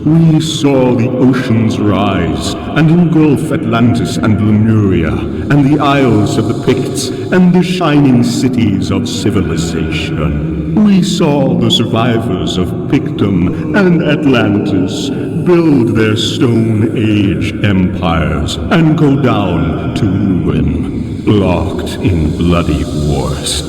We saw the oceans rise, and engulf Atlantis and Lemuria, and the isles of the Picts, and the shining cities of civilization. We saw the survivors of Pictum and Atlantis build their Stone Age empires, and go down to ruin. locked in bloody wars.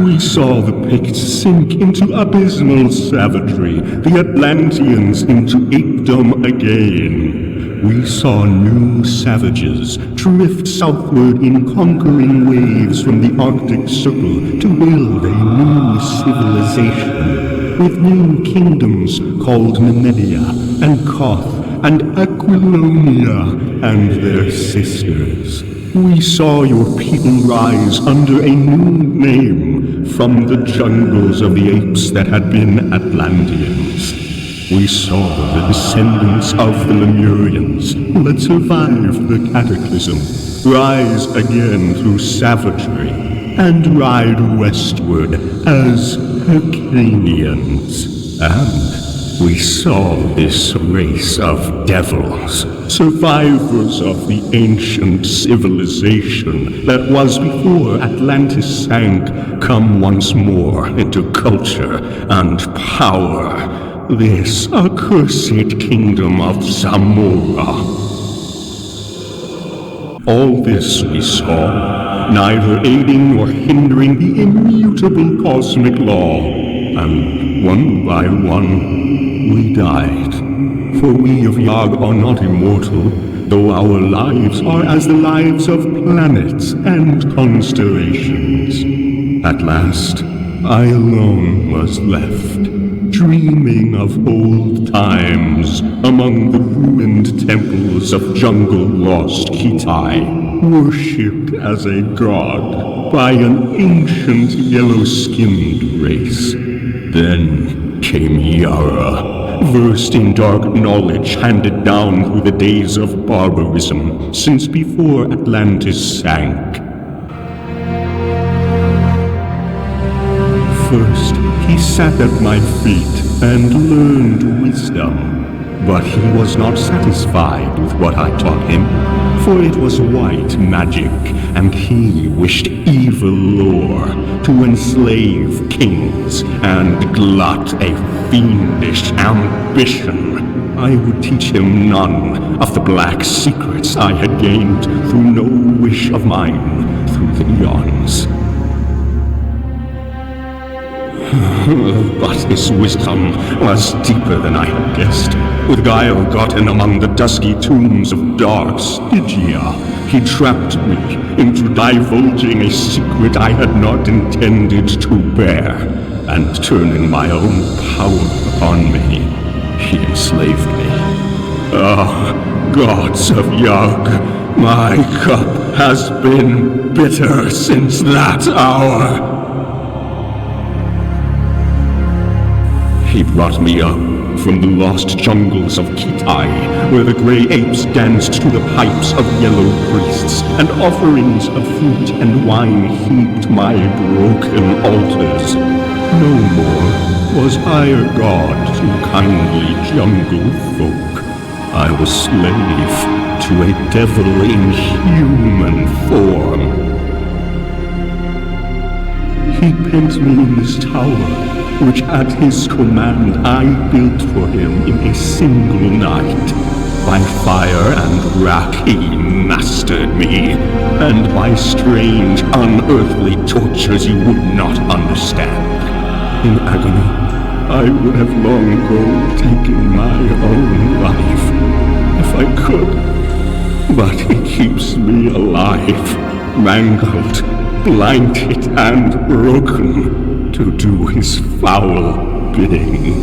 We saw the Picts sink into abysmal savagery, the Atlanteans into apedom again. We saw new savages drift southward in conquering waves from the Arctic Circle to build a new civilization, with new kingdoms called Nemedia and Koth and Aquilonia and their sisters. We saw your people rise under a new name from the jungles of the apes that had been Atlanteans. We saw the descendants of the Lemurians who had survived the cataclysm rise again through savagery and ride westward as Hyrcanians. And we saw this race of devils, survivors of the ancient civilization that was before Atlantis sank, come once more into culture and power. This accursed kingdom of Zamora. All this we saw, neither aiding nor hindering the immutable cosmic law, and one by one, we died, for we of Yag are not immortal, though our lives are as the lives of planets and constellations. At last, I alone was left, dreaming of old times among the ruined temples of jungle-lost Kitai, worshipped as a god by an ancient yellow-skinned race. Then came Yara, versed in dark knowledge handed down through the days of barbarism since before Atlantis sank. First, he sat at my feet and learned wisdom, but he was not satisfied with what I taught him, for it was white magic, and he wished evil lore to enslave kings and glut a fiendish ambition. I would teach him none of the black secrets I had gained through no wish of mine through the eons. But his wisdom was deeper than I had guessed. With guile gotten among the dusky tombs of dark Stygia, he trapped me into divulging a secret I had not intended to bear, and turning my own power upon me, he enslaved me. Ah, gods of Yag, my cup has been bitter since that hour. He brought me up from the lost jungles of Kitai, where the grey apes danced to the pipes of yellow priests, and offerings of fruit and wine heaped my broken altars. No more was I a god to kindly jungle folk. I was slave to a devil in human form. He pent me in this tower, which at his command I built for him in a single night. By fire and rack he mastered me, and by strange, unearthly tortures you would not understand. In agony, I would have long ago taken my own life, if I could. But he keeps me alive, mangled, blinded, and broken, to do his foul bidding.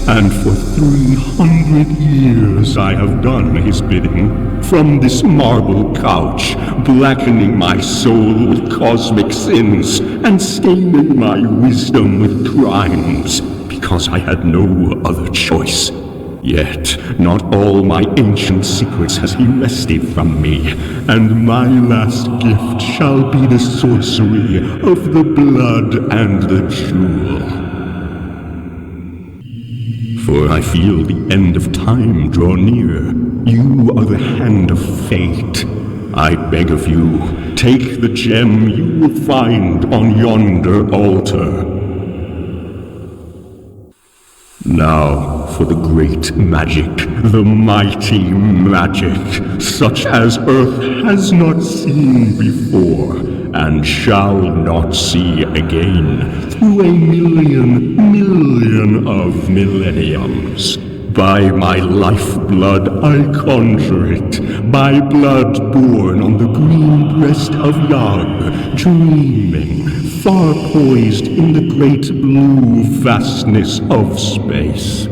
And for 300 years I have done his bidding, from this marble couch, blackening my soul with cosmic sins, and staining my wisdom with crimes, because I had no other choice. Yet not all my ancient secrets has he wrested from me, and my last gift shall be the sorcery of the blood and the jewel. For I feel the end of time draw near. You are the hand of fate. I beg of you, take the gem you will find on yonder altar. Now for the great magic, the mighty magic, such as Earth has not seen before, and shall not see again, through a million of millenniums. By my lifeblood I conjure it, by blood born on the green breast of Yag, dreaming, far poised in the great blue vastness of space.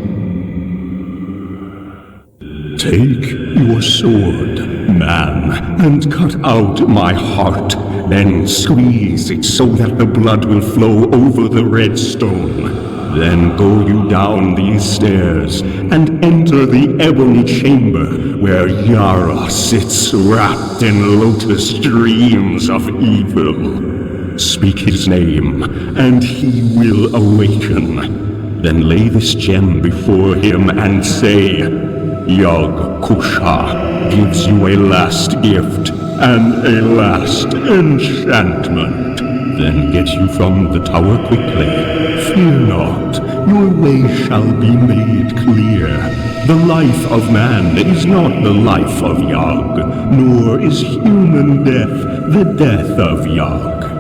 Take your sword, man, and cut out my heart, then squeeze it so that the blood will flow over the red stone. Then go you down these stairs and enter the ebony chamber where Yara sits wrapped in lotus dreams of evil. Speak his name, and he will awaken. Then lay this gem before him and say, Yag-kosha gives you a last gift and a last enchantment. Then get you from the tower quickly. Fear not, your way shall be made clear. The life of man is not the life of Yag, nor is human death the death of Yag.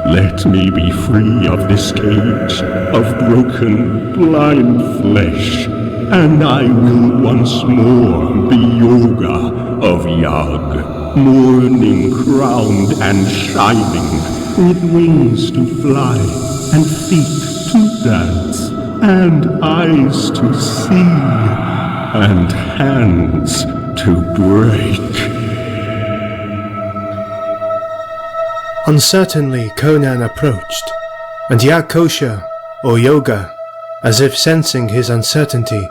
Let me be free of this cage of broken, blind flesh, and I will once more be Yoga of Yag, morning crowned and shining, with wings to fly, and feet to dance, and eyes to see, and hands to break. Uncertainly Conan approached, and Yag-kosha, or Yoga, as if sensing his uncertainty,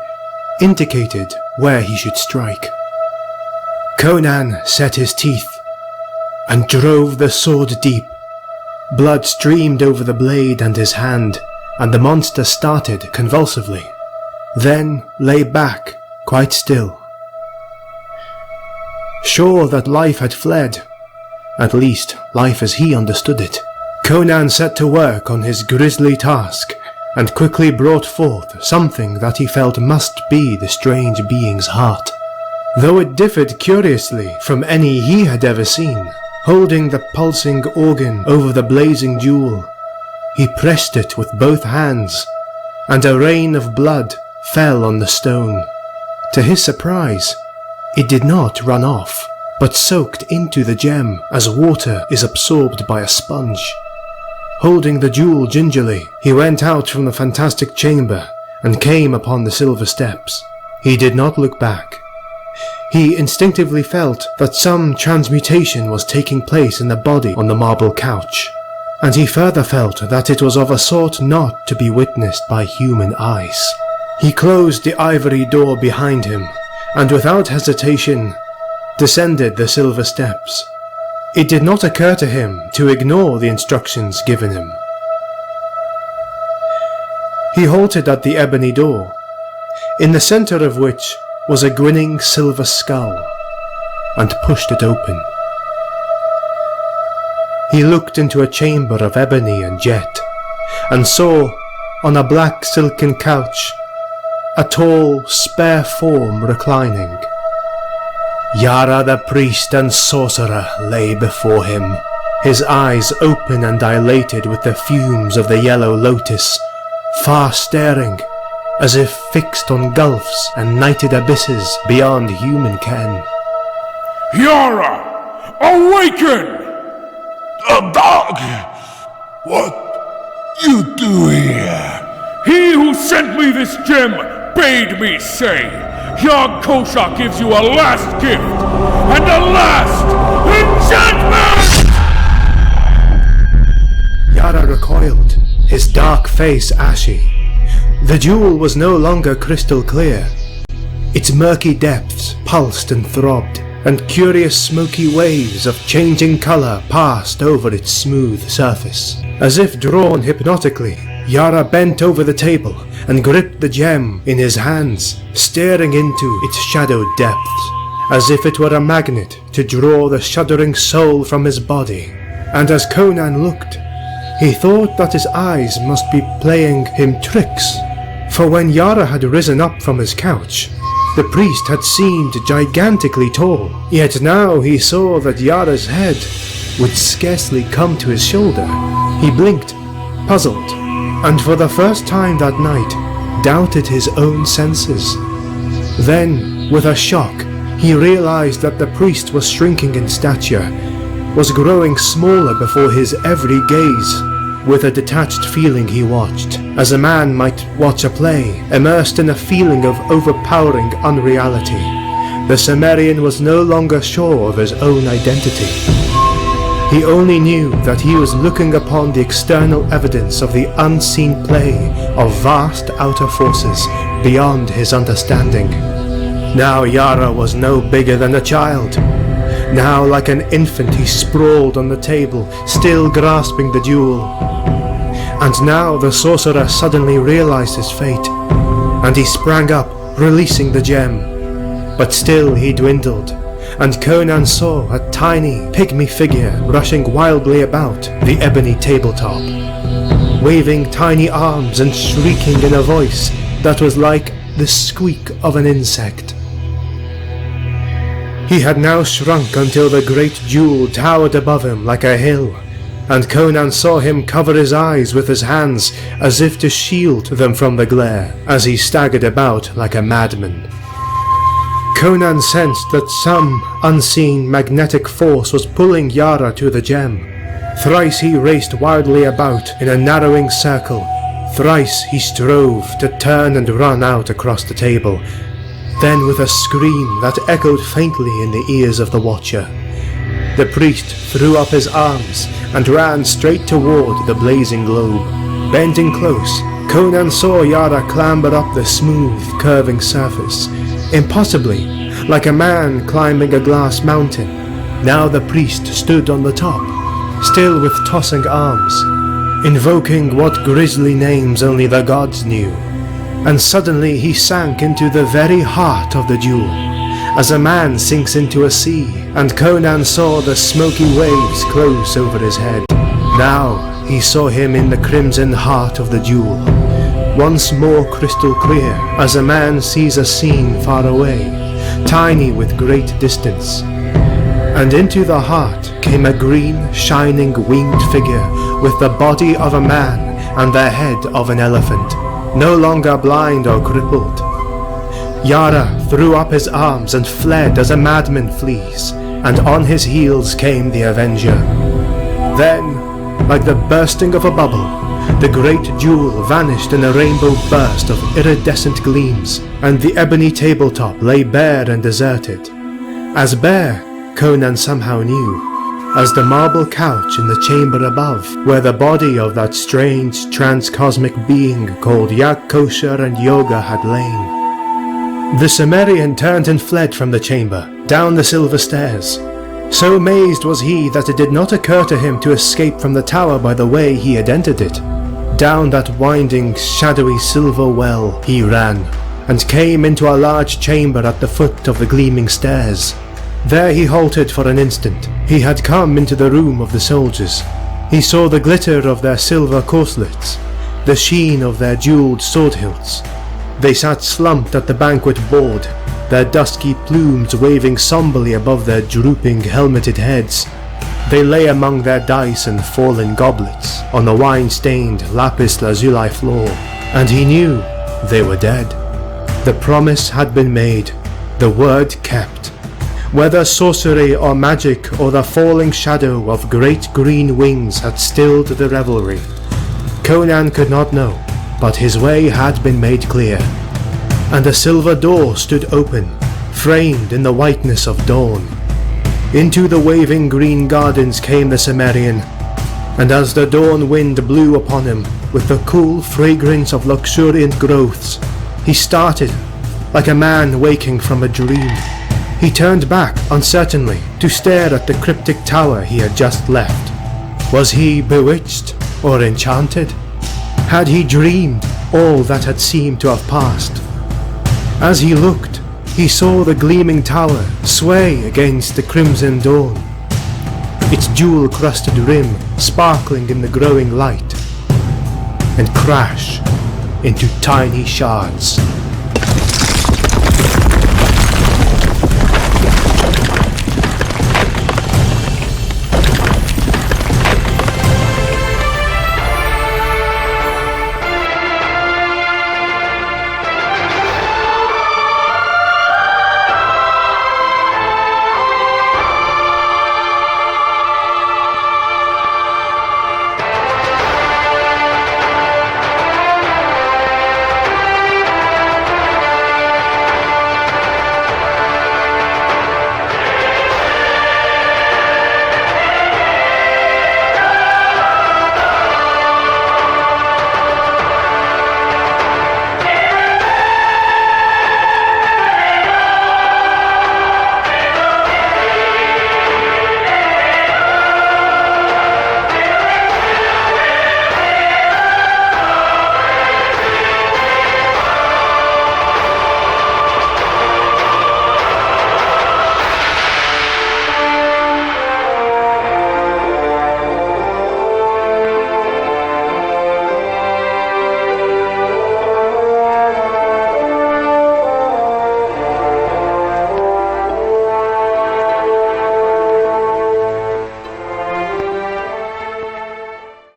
indicated where he should strike. Conan set his teeth, and drove the sword deep. Blood streamed over the blade and his hand, and the monster started convulsively, then lay back, quite still. Sure that life had fled, at least life as he understood it, Conan set to work on his grisly task, and quickly brought forth something that he felt must be the strange being's heart, though it differed curiously from any he had ever seen. Holding the pulsing organ over the blazing jewel, he pressed it with both hands, and a rain of blood fell on the stone. To his surprise, it did not run off, but soaked into the gem as water is absorbed by a sponge. Holding the jewel gingerly, he went out from the fantastic chamber and came upon the silver steps. He did not look back. He instinctively felt that some transmutation was taking place in the body on the marble couch, and he further felt that it was of a sort not to be witnessed by human eyes. He closed the ivory door behind him, and without hesitation, descended the silver steps. It did not occur to him to ignore the instructions given him. He halted at the ebony door, in the center of which was a grinning silver skull, and pushed it open. He looked into a chamber of ebony and jet, and saw, on a black silken couch, a tall, spare form reclining. Yara the priest and sorcerer lay before him, his eyes open and dilated with the fumes of the yellow lotus, far staring, as if fixed on gulfs and nighted abysses beyond human ken. Yara! Awaken! A dog! What you do here? He who sent me this gem bade me say, Yag-kosha gives you a last gift and a last enchantment! Yara recoiled, his dark face ashy. The jewel was no longer crystal clear. Its murky depths pulsed and throbbed, and curious smoky waves of changing colour passed over its smooth surface. As if drawn hypnotically, Yara bent over the table and gripped the gem in his hands, staring into its shadowed depths, as if it were a magnet to draw the shuddering soul from his body. And as Conan looked, he thought that his eyes must be playing him tricks, For when Yara had risen up from his couch, the priest had seemed gigantically tall, yet now he saw that Yara's head would scarcely come to his shoulder. He blinked, puzzled, and for the first time that night, doubted his own senses. Then, with a shock, he realized that the priest was shrinking in stature, was growing smaller before his every gaze. With a detached feeling he watched, as a man might watch a play, immersed in a feeling of overpowering unreality. The Zamorian was no longer sure of his own identity. He only knew that he was looking upon the external evidence of the unseen play of vast outer forces beyond his understanding. Now Yara was no bigger than a child. Now, like an infant, he sprawled on the table, still grasping the jewel. And now the sorcerer suddenly realized his fate, and he sprang up, releasing the gem. But still he dwindled, and Conan saw a tiny, pygmy figure rushing wildly about the ebony tabletop, waving tiny arms and shrieking in a voice that was like the squeak of an insect. He had now shrunk until the great jewel towered above him like a hill, and Conan saw him cover his eyes with his hands as if to shield them from the glare, as he staggered about like a madman. Conan sensed that some unseen magnetic force was pulling Yara to the gem. Thrice he raced wildly about in a narrowing circle. Thrice he strove to turn and run out across the table. Then, with a scream that echoed faintly in the ears of the watcher, the priest threw up his arms and ran straight toward the blazing globe. Bending close, Conan saw Yara clamber up the smooth, curving surface, impossibly, like a man climbing a glass mountain. Now the priest stood on the top, still with tossing arms, invoking what grisly names only the gods knew. And suddenly he sank into the very heart of the jewel, as a man sinks into a sea, and Conan saw the smoky waves close over his head. Now he saw him in the crimson heart of the jewel, once more crystal clear, as a man sees a scene far away, tiny with great distance. And into the heart came a green, shining winged figure with the body of a man and the head of an elephant, no longer blind or crippled. Yara threw up his arms and fled as a madman flees, and on his heels came the Avenger. Then, like the bursting of a bubble, the great jewel vanished in a rainbow burst of iridescent gleams, and the ebony tabletop lay bare and deserted. As bare, Conan somehow knew, as the marble couch in the chamber above, where the body of that strange transcosmic being called Yag-kosha and Yoga had lain. The Zamorian turned and fled from the chamber, down the silver stairs. So mazed was he that it did not occur to him to escape from the tower by the way he had entered it. Down that winding, shadowy silver well he ran, and came into a large chamber at the foot of the gleaming stairs. There he halted for an instant. He had come into the room of the soldiers. He saw the glitter of their silver corselets, the sheen of their jeweled sword hilts. They sat slumped at the banquet board, their dusky plumes waving somberly above their drooping helmeted heads. They lay among their dice and fallen goblets on the wine-stained lapis lazuli floor, and he knew they were dead. The promise had been made, the word kept. Whether sorcery or magic or the falling shadow of great green wings had stilled the revelry, Conan could not know, but his way had been made clear, and a silver door stood open, framed in the whiteness of dawn. Into the waving green gardens came the Zamorian, and as the dawn wind blew upon him with the cool fragrance of luxuriant growths, he started like a man waking from a dream. He turned back uncertainly to stare at the cryptic tower he had just left. Was he bewitched or enchanted? Had he dreamed all that had seemed to have passed? As he looked, he saw the gleaming tower sway against the crimson dawn, its jewel-crusted rim sparkling in the growing light, and crash into tiny shards.